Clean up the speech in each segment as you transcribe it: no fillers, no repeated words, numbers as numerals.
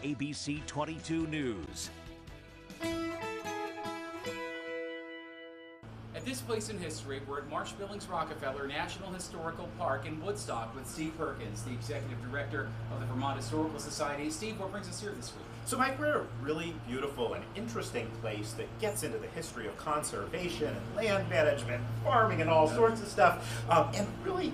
ABC 22 News. At this place in history, we're at Marsh-Billings-Rockefeller National Historical Park in Woodstock with Steve Perkins, the Executive Director of the Vermont Historical Society. Steve, what brings us here this week? So Mike, we're at a really beautiful and interesting place that gets into the history of conservation and land management, farming and all sorts of stuff, and really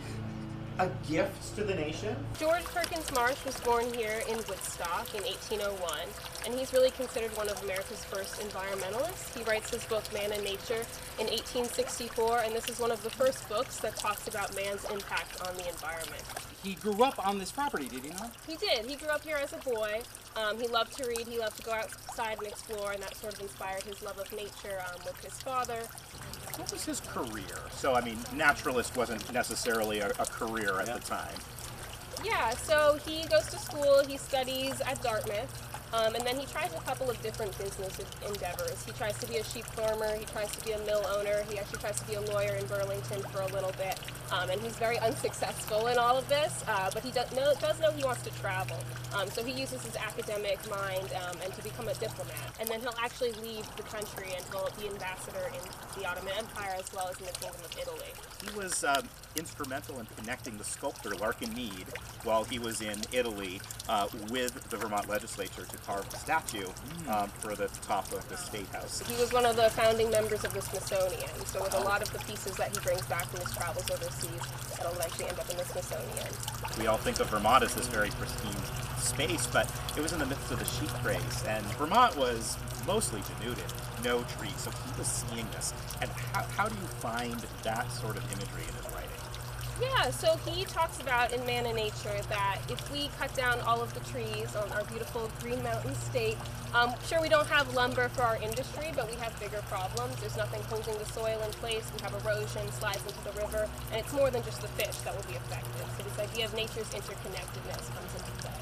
a gift to the nation. George Perkins Marsh was born here in Woodstock in 1801, and he's really considered one of America's first environmentalists. He writes his book, Man and Nature, in 1864, and this is one of the first books that talks about man's impact on the environment. He grew up on this property, did he not? He did. He grew up here as a boy. He loved to read, he loved to go outside and explore, and that sort of inspired his love of nature with his father. What was his career? So, I mean, naturalist wasn't necessarily a career at the time. Yeah, so he goes to school, he studies at Dartmouth, and then he tries a couple of different business endeavors. He tries to be a sheep farmer, he tries to be a mill owner, he actually tries to be a lawyer in Burlington for a little bit, and he's very unsuccessful in all of this, but he does know he wants to travel. So he uses his academic mind and to become a diplomat, and then he'll actually leave the country and he'll be ambassador in the Ottoman Empire as well as in the Kingdom of Italy. He was instrumental in connecting the sculptor Larkin Mead while he was in Italy with the Vermont legislature to carve a statue for the top of the State House. He was one of the founding members of the Smithsonian, so with a lot of the pieces that he brings back from his travels overseas, that'll eventually end up in the Smithsonian. We all think of Vermont as this very pristine space, but it was in the midst of the sheep craze, and Vermont was mostly denuded, no trees, so he was seeing this. And how do you find that sort of imagery in his writing? Yeah, so he talks about in Man and Nature that if we cut down all of the trees on our beautiful Green Mountain state, sure, we don't have lumber for our industry, but we have bigger problems. There's nothing holding the soil in place. We have erosion, slides into the river, and it's more than just the fish that will be affected. So this idea of nature's interconnectedness comes into play.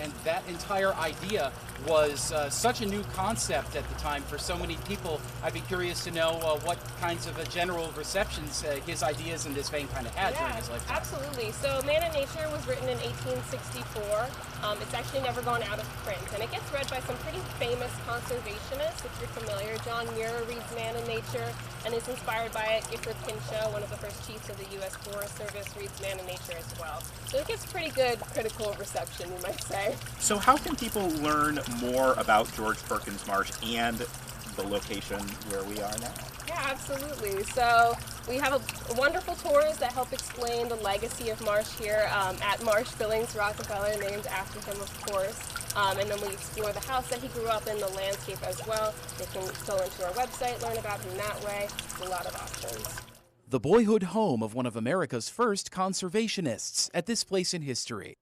And that entire idea was such a new concept at the time for so many people. I'd be curious to know what kinds of general receptions his ideas in this vein kind of had during his lifetime. Absolutely. So Man and Nature was written in 1864. It's actually never gone out of print, and it gets read by some pretty famous conservationists. If you're familiar, John Muir reads Man and Nature and is inspired by it. Gifford Pinchot, one of the first chiefs of the U.S. Forest Service, reads Man and Nature as well. So it gets pretty good critical reception, you might say. So how can people learn more about George Perkins Marsh and the location where we are now? Yeah, absolutely. So we have wonderful tours that help explain the legacy of Marsh here at Marsh-Billings-Rockefeller, named after him, of course. And then we explore the house that he grew up in, the landscape as well. They can go into our website, learn about him that way. There's a lot of options. The boyhood home of one of America's first conservationists at this place in history.